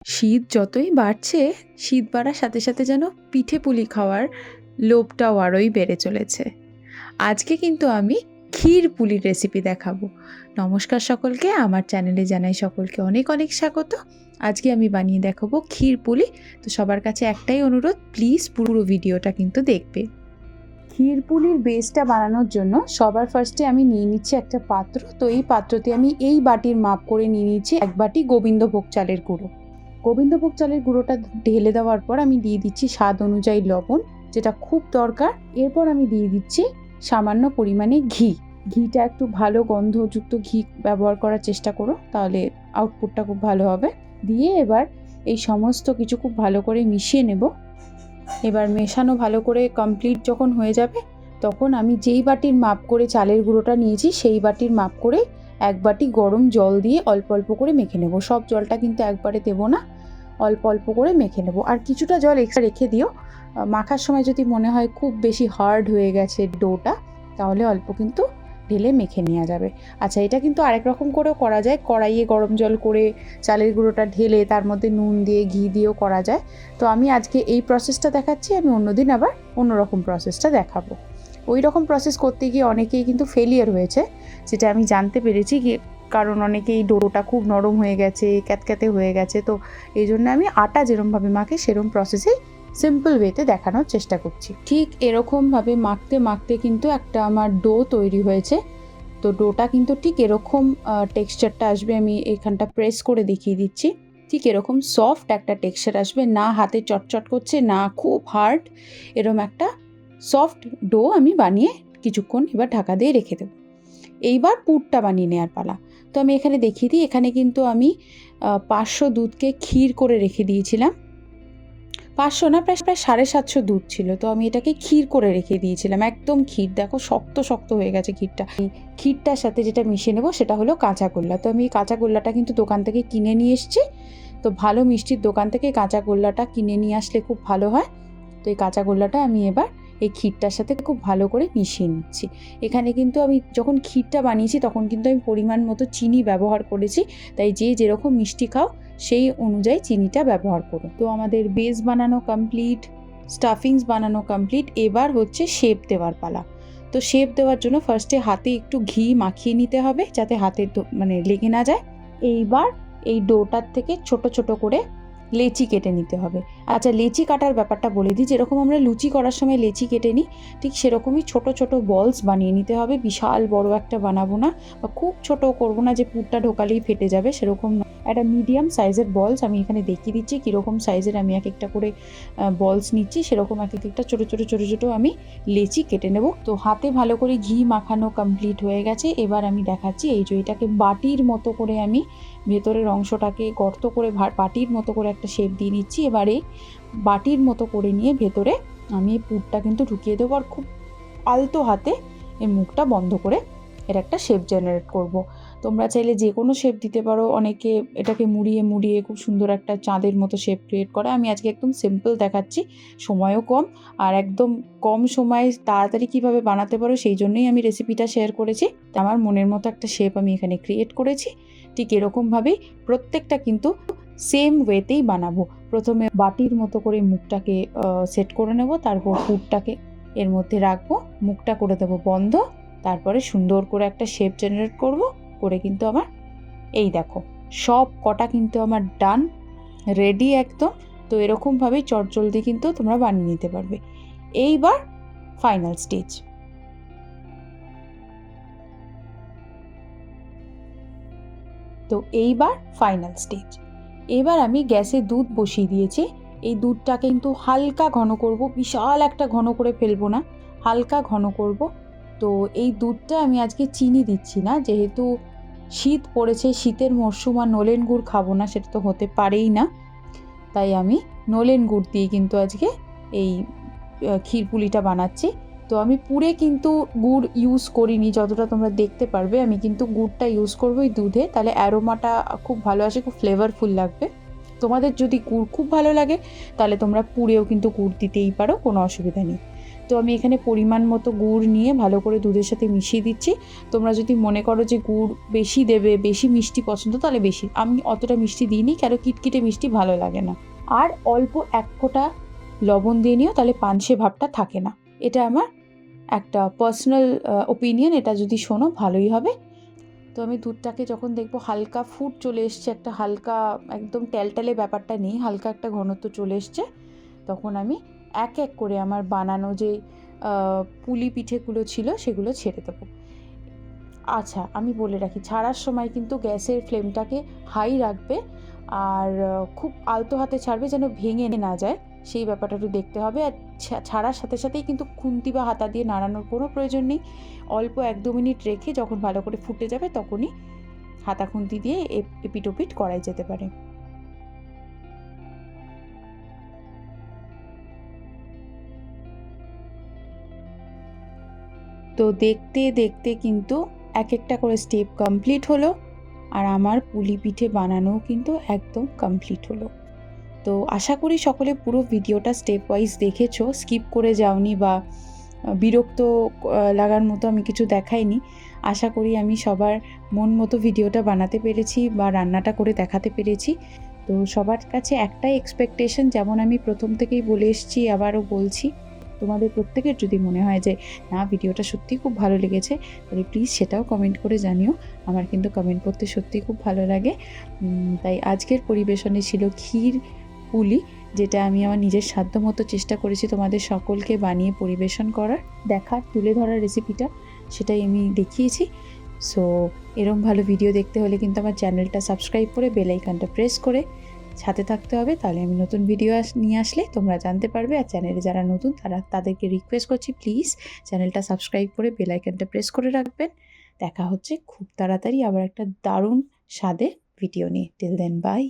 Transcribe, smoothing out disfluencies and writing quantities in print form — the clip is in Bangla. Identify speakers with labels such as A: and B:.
A: শীত যতই বাড়ছে, শীত বাড়ার সাথে সাথে যেন পিঠে পুলি খাওয়ার লোভটাও আরোই বেড়ে চলেছে। আজকে কিন্তু আমি ক্ষীর পুলির রেসিপি দেখাবো। নমস্কার সকলকে, আমার চ্যানেলে জানাই সকলকে অনেক অনেক স্বাগত। আজকে আমি বানিয়ে দেখাবো ক্ষীর পুলি। তো সবার কাছে একটাই অনুরোধ, প্লিজ পুরো ভিডিওটা কিন্তু দেখবে। ক্ষীর পুলির বেসটা বানানোর জন্য সবার ফার্স্টে আমি নিয়ে নিচ্ছি একটা পাত্র। তো এই পাত্রতে আমি এই বাটির মাপ করে নিয়ে নিচ্ছি 1 বাটি গোবিন্দভোগ চালের গুঁড়ো। গোবিন্দভোগ চালের গুঁড়োটা ঢেলে দেওয়ার পর আমি দিয়ে দিচ্ছি স্বাদ অনুযায়ী লবণ, যেটা খুব দরকার। এরপর আমি দিয়ে দিচ্ছি সামান্য পরিমাণে ঘি। ঘিটা একটু ভালো গন্ধযুক্ত ঘি ব্যবহার করার চেষ্টা করো, তাহলে আউটপুটটা খুব ভালো হবে। দিয়ে এবার এই সমস্ত কিছু খুব ভালো করে মিশিয়ে নেব। এবার মেশানো ভালো করে কমপ্লিট যখন হয়ে যাবে, তখন আমি যেই বাটির মাপ করে চালের গুঁড়োটা নিয়েছি সেই বাটির মাপ করে 1 বাটি গরম জল দিয়ে অল্প অল্প করে মেখে নেব। সব জলটা কিন্তু একবারে দেবো না, অল্প অল্প করে মেখে নেব। আর কিছুটা জল এক্সট্রা রেখে দিও, মাখার সময় যদি মনে হয় খুব বেশি হার্ড হয়ে গেছে ডোটা, তাহলে অল্প কিন্তু ঢেলে মেখে নেওয়া যাবে। আচ্ছা, এটা কিন্তু আরেক রকম করেও করা যায়। কড়াইয়ে গরম জল করে চালের গুঁড়োটা ঢেলে তার মধ্যে নুন দিয়ে ঘি দিয়েও করা যায়। তো আমি আজকে এই প্রসেসটা দেখাচ্ছি, আমি অন্যদিন আবার অন্যরকম প্রসেসটা দেখাবো। ওই রকম প্রসেস করতে গিয়ে অনেকেই কিন্তু ফেলিয়ার হয়েছে, যেটা আমি জানতে পেরেছি, কারণ অনেকেই ডোটা খুব নরম হয়ে গেছে, ক্যাতক্যাতে হয়ে গেছে। তো এই জন্য আমি আটা যেরমভাবে মাখে সেরম প্রসেসেই সিম্পল ওয়েতে দেখানোর চেষ্টা করছি। ঠিক এরকমভাবে মাখতে মাখতে কিন্তু একটা আমার ডো তৈরি হয়েছে। তো ডোটা কিন্তু ঠিক এরকম টেক্সচারটা আসবে। আমি এখানটা প্রেস করে দেখিয়ে দিচ্ছি। ঠিক এরকম সফট একটা টেক্সচার আসবে, না হাতে চটচট করছে, না খুব হার্ড। এরকম একটা সফট ডো আমি বানিয়ে কিছুক্ষণ এবার ঢাকা দিয়ে রেখে দেবো। এইবার পুরটা বানিয়ে নেওয়ার পালা। তো আমি এখানে দেখিয়ে দিই, এখানে কিন্তু আমি 500 দুধকে ক্ষীর করে রেখে দিয়েছিলাম। 500 না, প্রায় 750 দুধ ছিল। তো আমি এটাকে ক্ষীর করে রেখে দিয়েছিলাম, একদম ক্ষীর। দেখো শক্ত শক্ত হয়ে গেছে ক্ষীরটা। এই ক্ষীরটার সাথে যেটা মিশিয়ে নেবো সেটা হলো কাঁচা গোল্লা। তো আমি এই কাঁচা গোল্লাটা কিন্তু দোকান থেকে কিনে নিয়ে এসেছি। তো ভালো মিষ্টির দোকান থেকে কাঁচা গোল্লাটা কিনে নিয়ে আসলে খুব ভালো হয়। তো এই কাঁচা গোল্লাটা আমি এবার এই ক্ষীরটার সাথে খুব ভালো করে মিশিয়ে নিচ্ছি। এখানে কিন্তু আমি যখন ক্ষীরটা বানিয়েছি তখন কিন্তু আমি পরিমাণ মতো চিনি ব্যবহার করেছি। তাই যে যেরকম মিষ্টি খাও সেই অনুযায়ী চিনিটা ব্যবহার করো। তো আমাদের বেস বানানো কমপ্লিট, স্টাফিংস বানানো কমপ্লিট। এবার হচ্ছে শেপ দেওয়ার পালা। তো শেপ দেওয়ার জন্য ফার্স্টে হাতে একটু ঘি মাখিয়ে নিতে হবে, যাতে হাতে লেগে না যায়। এইবার এই ডোটার থেকে ছোট ছোট করে লেচি কেটে নিতে হবে। আচ্ছা, লেচি কাটার ব্যাপারটা বলে দিই। যেরকম আমরা লুচি করার সময় লেচি কেটে নিই, ঠিক সেরকমই ছোট ছোট বলস বানিয়ে নিতে হবে। বিশাল বড় একটা বানাবো না, বা খুব ছোট করবো না যে পুরটা ঢোকালেই ফেটে যাবে, সেরকম না। একটা মিডিয়াম সাইজের বলস আমি এখানে দেখিয়ে দিচ্ছি কীরকম সাইজের আমি এক একটা করে বলস নিচ্ছি। সেরকম এক একটা ছোটো ছোটো ছোটো ছোটো আমি লেচি কেটে নেব। তো হাতে ভালো করে ঘি মাখানো কমপ্লিট হয়ে গেছে। এবার আমি দেখাচ্ছি এই যে এটাকে বাটির মতো করে আমি ভেতরের অংশটাকে গর্ত করে বাটির মতো করে একটা শেপ দিয়ে নিচ্ছি। এবারে বাটির মতো করে নিয়ে ভেতরে আমি এই পুরটা কিন্তু ঢুকিয়ে দেবো, আর খুব আলতো হাতে এই মুখটা বন্ধ করে এর একটা শেপ জেনারেট করব। তোমরা চাইলে যে কোনো শেপ দিতে পারো। অনেকে এটাকে মুড়িয়ে মুড়িয়ে খুব সুন্দর একটা চাঁদের মতো শেপ ক্রিয়েট করে। আমি আজকে একদম সিম্পল দেখাচ্ছি, সময়ও কম, আর একদম কম সময়ে তাড়াতাড়ি কীভাবে বানাতে পারো সেই জন্যই আমি রেসিপিটা শেয়ার করেছি। আমার মনের মতো একটা শেপ আমি এখানে ক্রিয়েট করেছি। ঠিক এরকমভাবেই প্রত্যেকটা কিন্তু সেম ওয়েতেই বানাবো। প্রথমে বাটির মতো করে মুখটাকে সেট করে নেব, তারপর পুরটাকে এর মধ্যে রাখবো, মুখটা করে দেবো বন্ধ, তারপরে সুন্দর করে একটা শেপ জেনারেট করব করে কিন্তু আমার এই দেখো সব কটা কিন্তু আমার ডান, রেডি একদম। তো এরকমভাবেই চটজলদি কিন্তু তোমরা বানিয়ে নিতে পারবে। এইবার ফাইনাল স্টেজ। তো এইবার ফাইনাল স্টেজ। এবার আমি গ্যাসে দুধ বসিয়ে দিয়েছি। এই দুধটা কিন্তু হালকা ঘন করব, বিশাল একটা ঘন করে ফেলবো না, হালকা ঘন করব। তো এই দুধটা আমি আজকে চিনি দিচ্ছি না, যেহেতু শীত পড়েছে, শীতের মরশুম, আর নলেন গুড় খাবো না সেটা তো হতে পারেই না। তাই আমি নলেন গুড় দিয়ে কিন্তু আজকে এই ক্ষীরপুলিটা বানাচ্ছি। তো আমি পুরে কিন্তু গুড় ইউজ করিনি, যতটা তোমরা দেখতে পারবে আমি কিন্তু গুড়টা ইউজ করবো এই দুধে, তাহলে অ্যারোমাটা খুব ভালো আসে, খুব ফ্লেভারফুল লাগবে। তোমাদের যদি গুড় খুব ভালো লাগে তাহলে তোমরা পুরেও কিন্তু গুড় দিতেই পারো, কোনো অসুবিধা নেই। তো আমি এখানে পরিমাণ মতো গুড় নিয়ে ভালো করে দুধের সাথে মিশিয়ে দিচ্ছি। তোমরা যদি মনে করো যে গুড় বেশি দেবে, বেশি মিষ্টি পছন্দ, তাহলে বেশি। আমি অতটা মিষ্টি দিইনি, কেন কিটকিটে মিষ্টি ভালো লাগে না। আর অল্প 1 ফোঁটা লবণ দিয়ে নিও, তাহলে পানসে ভাবটা থাকে না। এটা আমার একটা পার্সোনাল ওপিনিয়ন, এটা যদি শোনো ভালোই হবে। তো আমি দুধটাকে যখন দেখবো হালকা ফুট চলে এসছে, একটা হালকা একদম ট্যালট্যালে ব্যাপারটা নেই, হালকা একটা ঘনত্ব চলে এসছে, তখন আমি এক এক করে আমার বানানো যে পুলি পিঠেগুলো ছিল সেগুলো ছেড়ে দেবো। আচ্ছা, আমি বলে রাখি, ছাড়ার সময় কিন্তু গ্যাসের ফ্লেমটাকে হাই রাখবে, আর খুব আলতো হাতে ছাড়বে যেন ভেঙে না যায়, সেই ব্যাপারটা একটু দেখতে হবে। আর ছাড়ার সাথে সাথেই কিন্তু খুন্তি বা হাতা দিয়ে নাড়ানোর কোনো প্রয়োজন নেই। অল্প 1-2 মিনিট রেখে যখন ভালো করে ফুটে যাবে, তখনই হাতা খুন্তি দিয়ে এপিট ওপিট করাই যেতে পারে। তো দেখতে দেখতে কিন্তু এক একটা করে স্টেপ কমপ্লিট হলো, আর আমার পুলি পিঠে বানানোও কিন্তু একদম কমপ্লিট হলো। তো আশা করি সকলে পুরো ভিডিওটা স্টেপ ওয়াইজ দেখেছো, স্কিপ করে যাওনি বা বিরক্ত লাগার মতো আমি কিছু দেখাইনি। আশা করি আমি সবার মন মতো ভিডিওটা বানাতে পেরেছি বা রান্নাটা করে দেখাতে পেরেছি। তো সবার কাছে একটাই এক্সপেকটেশন, যেমন আমি প্রথম থেকেই বলে এসেছি, আবারও বলছি, তোমাদের প্রত্যেকের যদি মনে হয় যে না ভিডিওটা সত্যিই খুব ভালো লেগেছে, তাহলে প্লিজ সেটাও কমেন্ট করে জানিও। আমার কিন্তু কমেন্ট করতে সত্যিই খুব ভালো লাগে। তাই আজকের পরিবেশনে ছিল ক্ষীর পুলি, যেটা আমি আমার নিজের সাধ্য মতো চেষ্টা করেছি তোমাদের সকলকে বানিয়ে পরিবেশন করার, দেখার, তুলে ধরার রেসিপিটা, সেটাই আমি দেখিয়েছি। সো এরকম ভালো ভিডিও দেখতে হলে কিন্তু আমার চ্যানেলটা সাবস্ক্রাইব করে বেল আইকনটা প্রেস করে সাথে থাকতে হবে, তাহলে আমি নতুন ভিডিও নিয়ে আসলে তোমরা জানতে পারবে। আর চ্যানেলে যারা নতুন তাদেরকে রিকোয়েস্ট করছি, প্লিজ চ্যানেলটা সাবস্ক্রাইব করে বেল আইকনটা প্রেস করে রাখবেন। দেখা হচ্ছে খুব তাড়াতাড়ি আবার একটা দারুণ স্বাদের ভিডিও নিয়ে। Till then, by.